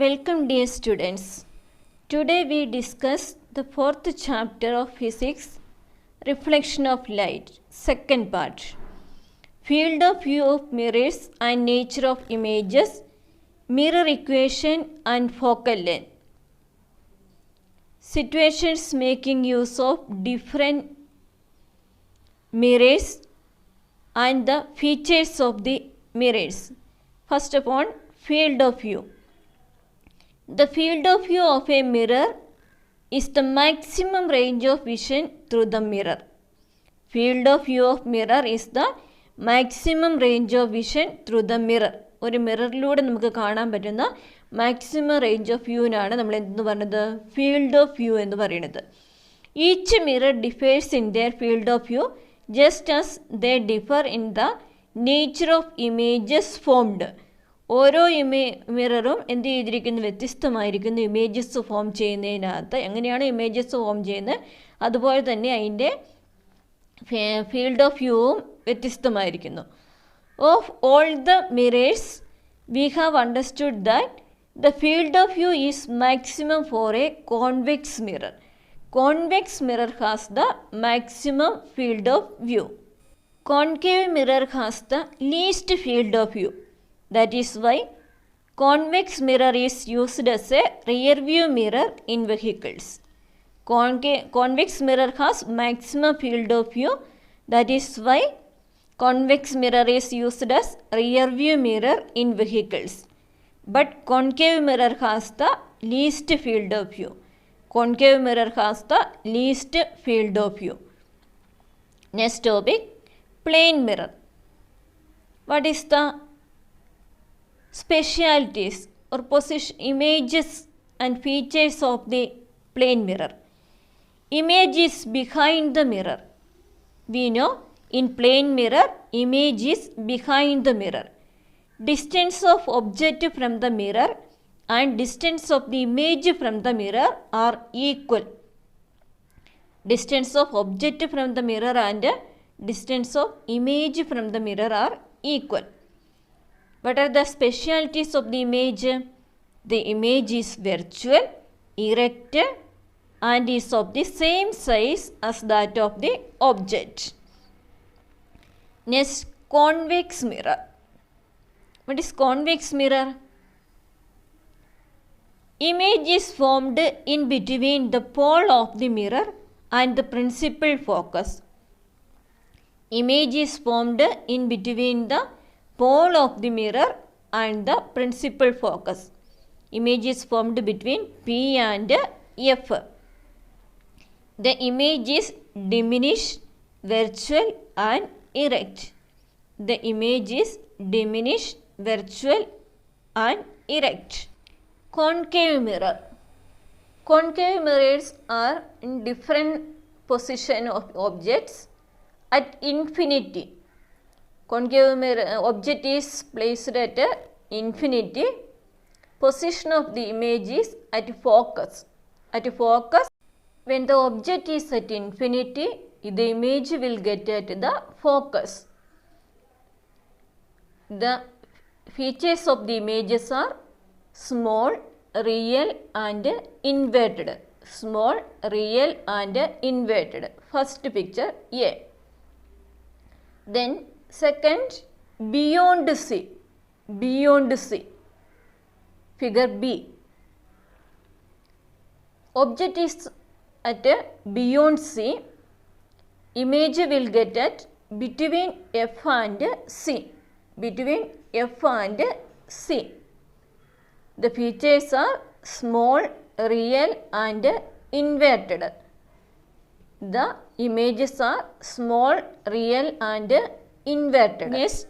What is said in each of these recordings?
Welcome dear students. Today we discuss the fourth chapter of physics, reflection of light, second part. Field of view of mirrors and nature of images, mirror equation and focal length. Situations making use of different mirrors and the features of the mirrors. First of all, field of view. The field of view of a mirror is the maximum range of vision through the mirror. Field of view of mirror is the maximum range of vision through the mirror. ഒരു മിററിലൂടെ നമുക്ക് കാണാൻ പറ്റുന്ന maximum range of വ്യൂവിനാണ് നമ്മൾ എന്തെന്ന് പറയുന്നത്, field of view എന്ന് പറയുന്നത്. Each mirror differs in there field of view just as they differ in the nature of images formed. ഓരോ മിററും എന്ത് ചെയ്തിരിക്കുന്നു, വ്യത്യസ്തമായിരിക്കുന്നു ഇമേജസ് ഫോം ചെയ്യുന്നതിനകത്ത്. എങ്ങനെയാണ് ഇമേജസ് ഫോം ചെയ്യുന്നത്, അതുപോലെ തന്നെ അതിൻ്റെ ഫീൽഡ് ഓഫ് വ്യൂവും വ്യത്യസ്തമായിരിക്കുന്നു. Of all the mirrors we have understood that the field of view is maximum for a convex mirror. Convex mirror has the maximum field of view. Concave mirror has the least field of view. That is why convex mirror is used as a rear view mirror in vehicles. Convex mirror has maximum field of view. That is why convex mirror is used as rear view mirror in vehicles. But concave mirror has the least field of view. Concave mirror has the least field of view. Next topic, plane mirror. What is the specialities or position images and features of the plane mirror? Image is behind the mirror. We know in plane mirror image is behind the mirror. Distance of object from the mirror and distance of the image from the mirror are equal. Distance of object from the mirror and distance of image from the mirror are equal. What are the specialities of the image? The image is virtual, erect and is of the same size as that of the object. Next, convex mirror. What is convex mirror? Image is formed in between the pole of the mirror and the principal focus. Image is formed in between the pole of the mirror and the principal focus. Image is formed between P and F. The image is diminished, virtual and erect. The image is diminished, virtual and erect. Concave mirror. Concave mirrors are in different position of objects at infinity. Concave mirror object is placed at infinity. Position of the image is at focus. At focus, when the object is at infinity, the image will get at the focus. The features of the images are small, real and inverted. Small, real and inverted. First picture A. Then second, beyond C. Beyond C. Figure B. Object is at beyond C. Image will get at between F and C. Between F and C. The features are small, real and inverted. The images are small, real and inverted. Next,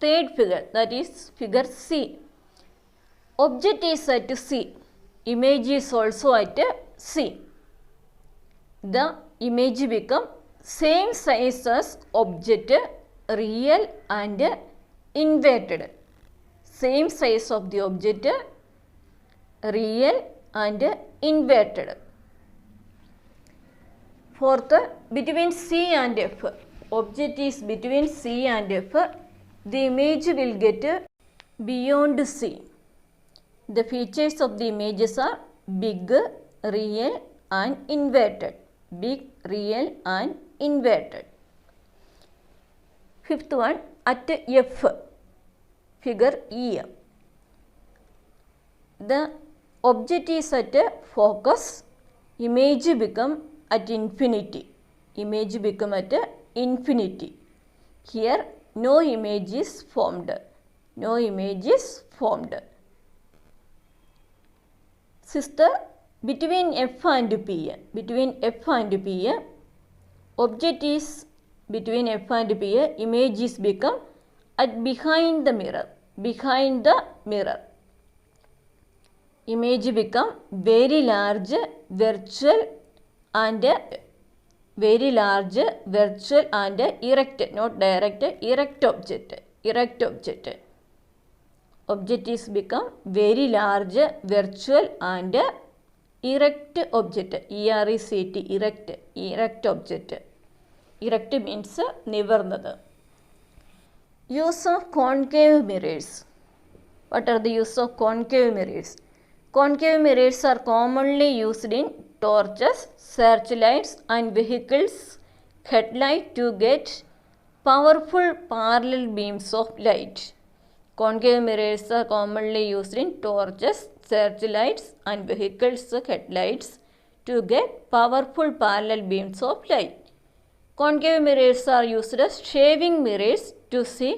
third figure, that is figure C. Object is at C. Image is also at C. The image become same size as object, real and inverted. Same size of the object, real and inverted. Fourth, between C and F. Object is between C and F. The image will get beyond C. The features of the images are big, real and inverted. Big, real and inverted. Fifth one, at F, figure E. The object is at focus, image become at infinity. Image become at infinity. Here no image is formed. No image is formed. Sister, between F and P, object is between F and P, image is become at behind the mirror. Behind the mirror. Image become very large, virtual and erect, not direct, erect object. Erect object. Object is become very large, virtual and erect object. ERECT, erect. Erect object. Erect means nivarnada. Use of concave mirrors. What are the use of concave mirrors? Concave mirrors are commonly used in torches, searchlights and vehicles' headlight to get powerful parallel beams of light. Concave mirrors are commonly used in torches, searchlights and vehicles' headlights to get powerful parallel beams of light. Concave mirrors are used as shaving mirrors to see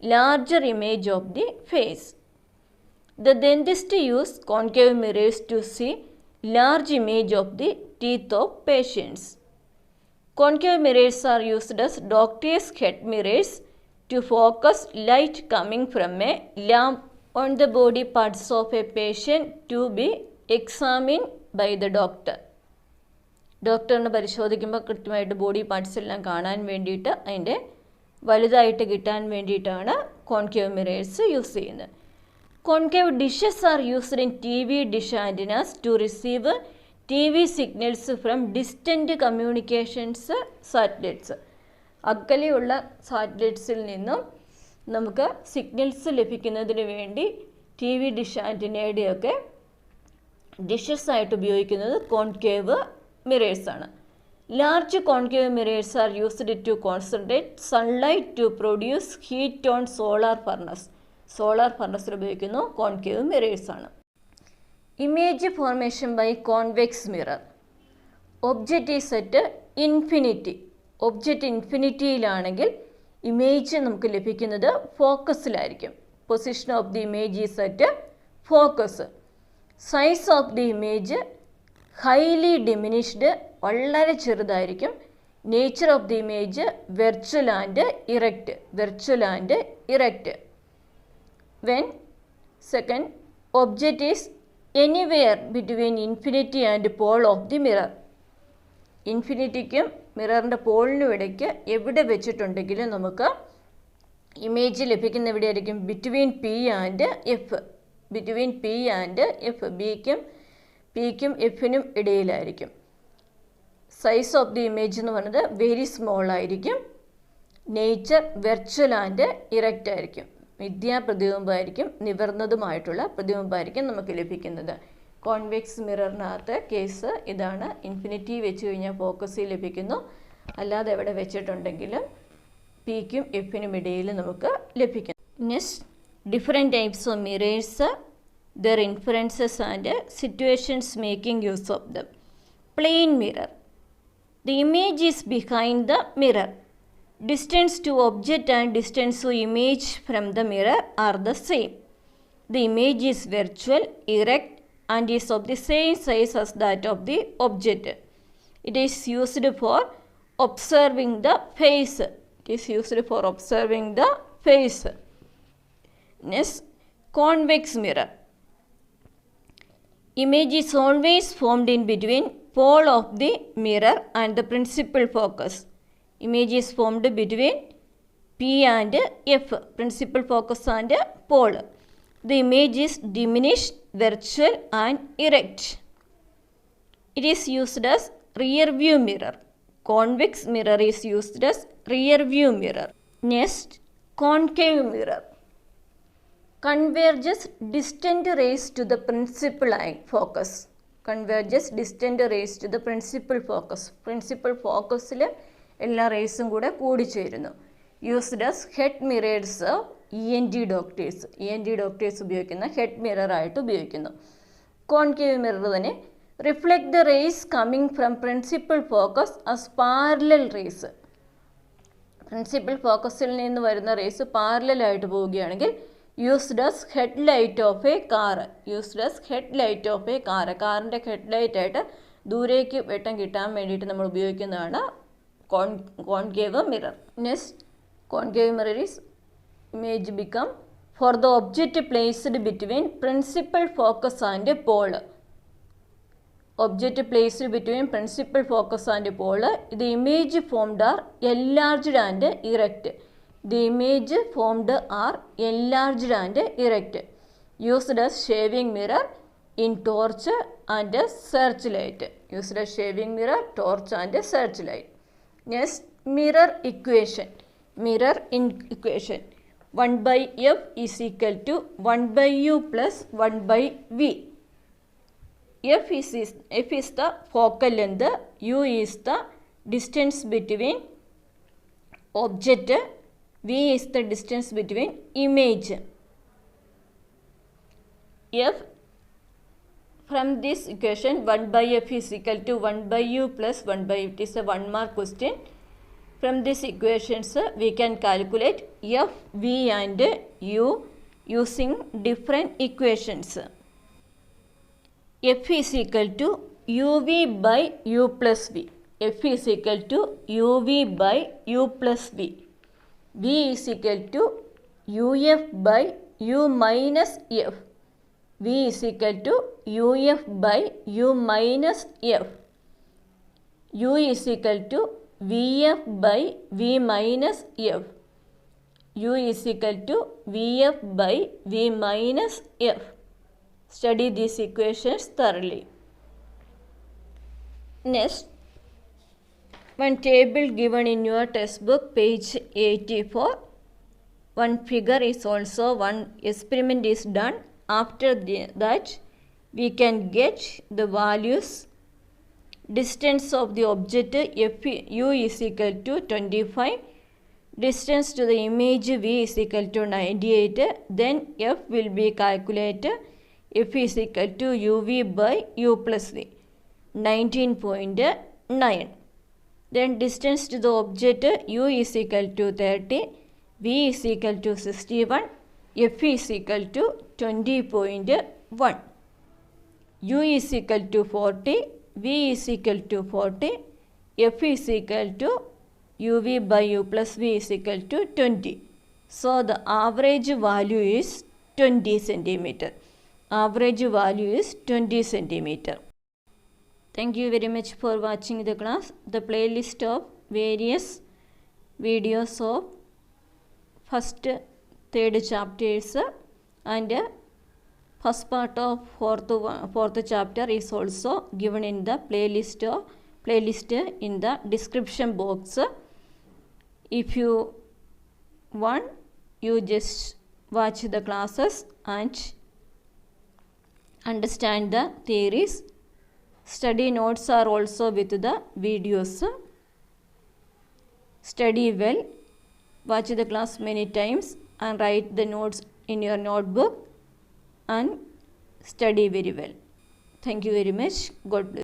larger image of the face. The dentist use concave mirrors to see large image of the teeth of patients. Concave mirrors are used as doctor's head mirrors to focus light coming from a lamp on the body parts of a patient to be examined by the doctor. ഡോക്ടറിന് പരിശോധിക്കുമ്പോൾ കൃത്യമായിട്ട് body parts എല്ലാം കാണാൻ വേണ്ടിയിട്ട് അതിൻ്റെ വലുതായിട്ട് കിട്ടാൻ വേണ്ടിയിട്ടാണ് കോൺകേവ് മിറേഴ്സ് യൂസ് ചെയ്യുന്നത്. Concave dishes are used in TV dish antennas to receive TV signals from distant communications satellites. അകലെയുള്ള സാറ്റലൈറ്റ്സിൽ നിന്നും നമുക്ക് സിഗ്നൽസ് ലഭിക്കുന്നതിന് വേണ്ടി TV ഡിഷ് ആൻറ്റിനയുടെയൊക്കെ ഡിഷസ് ആയിട്ട് ഉപയോഗിക്കുന്നത് കോൺകേവ് mirrors ആണ്. Large concave mirrors are used to concentrate sunlight to produce heat on solar furnace. Solar furnace ഉപയോഗിക്കുന്നു concave mirrors ആണ്. Image formation by convex mirror. Object is at infinity. Object ഇൻഫിനിറ്റിയിലാണെങ്കിൽ image നമുക്ക് ലഭിക്കുന്നത് ഫോക്കസിലായിരിക്കും. Position of the image is at focus. Size of the image highly diminished, വളരെ ചെറുതായിരിക്കും. Nature of the image virtual and erect. Virtual and erect. When second object is anywhere between infinity and pole of the mirror. ഇൻഫിനിറ്റിക്കും മിററിൻ്റെ പോളിനും ഇടയ്ക്ക് എവിടെ വെച്ചിട്ടുണ്ടെങ്കിലും നമുക്ക് image ലഭിക്കുന്ന എവിടെയായിരിക്കും? Between P and F. Between P and F. പിക്കും എഫിനും ഇടയിലായിരിക്കും. സൈസ് ഓഫ് ദി ഇമേജ് എന്ന് പറയുന്നത് വെരി സ്മോൾ ആയിരിക്കും. നേച്ചർ വെർച്വൽ ആൻഡ് ഇറക്റ്റ് ആയിരിക്കും. പ്രതിബിംബമായിരിക്കും, നിവർന്നതുമായിട്ടുള്ള പ്രതിബിംബമായിരിക്കും നമുക്ക് ലഭിക്കുന്നത്. കോൺവെക്സ് മിററിനകത്ത് കേസ് ഇതാണ്. ഇൻഫിനിറ്റി വെച്ച് കഴിഞ്ഞാൽ ഫോക്കസിൽ ലഭിക്കുന്നു. അല്ലാതെ എവിടെ വെച്ചിട്ടുണ്ടെങ്കിലും പിക്കും എഫിനും ഇടയിൽ നമുക്ക് ലഭിക്കുന്നു. Next, different types of mirrors, their inferences and situations making use of them. Plane mirror. The image is behind the mirror. Distance to object and distance to image from the mirror are the same. The image is virtual, erect and is of the same size as that of the object. It is used for observing the face. Next, convex mirror. Image is always formed in between pole of the mirror and the principal focus. Image is formed between P and F, principal focus and pole. The image is diminished, virtual and erect. It is used as rear view mirror. Convex mirror is used as rear view mirror. Next, concave mirror. converges distant rays to the principal focus. Converges distant rays to the principal focus. Principal focusൽ എല്ലാ റേസും കൂടെ കൂടിച്ചേരുന്നു. Used as head mirrors ENT doctors. ENT doctors ഉപയോഗിക്കുന്ന head മിററായിട്ട് ഉപയോഗിക്കുന്നു. Concave mirror തന്നെ reflect the rays coming from principal focus as parallel rays. Principal ഫോക്കസിൽ നിന്ന് വരുന്ന റേസ് പാരലലായിട്ട് പോവുകയാണെങ്കിൽ used as head light of a car. Used as head light of a car. കാറിൻ്റെ ഹെഡ് ലൈറ്റായിട്ട് ദൂരേക്ക് വെട്ടം കിട്ടാൻ വേണ്ടിയിട്ട് നമ്മൾ ഉപയോഗിക്കുന്നതാണ് concave mirror. Next, concave mirror is image become for the object placed between principal focus and pole. Object placed between principal focus and pole, the image formed are enlarged and erect. The image formed are enlarged and erect. Used as shaving mirror in torch and searchlight. Used as shaving mirror, torch and searchlight. Next, mirror equation. Mirror equation. 1 by F is equal to 1 by U plus 1 by V. F is the focal length, U is the distance between object, V is the distance between image. F, from this equation 1 by F is equal to 1 by U plus 1 by it is a 1 mark question. From these equations we can calculate F, V and U using different equations. F is equal to UV by U plus V. F is equal to UV by U plus V. V is equal to UF by U minus F. V is equal to UF by U minus F. U is equal to VF by V minus F. U is equal to VF by V minus F. Study these equations thoroughly. Next, one table given in your textbook, page 84. One figure is also, one experiment is done. After that, we can get the values. Distance of the object U is equal to 25. Distance to the image V is equal to 98. Then F will be calculated. F is equal to UV by U plus V, 19.9. Then distance to the object U is equal to 30. V is equal to 61. F is equal to 20.1. U is equal to 40. V is equal to 40. F is equal to UV by U plus V is equal to 20. So the average value is 20 centimeter. Average value is 20 centimeter. Thank you very much for watching the class. The playlist of various videos of first, third chapters and first part of fourth chapter is also given in the playlist in the description box. If you want, you just watch the classes and understand the theories. Study notes are also with the videos. Study well. Watch the class many times and write the notes in your notebook and study very well. Thank you very much. God bless.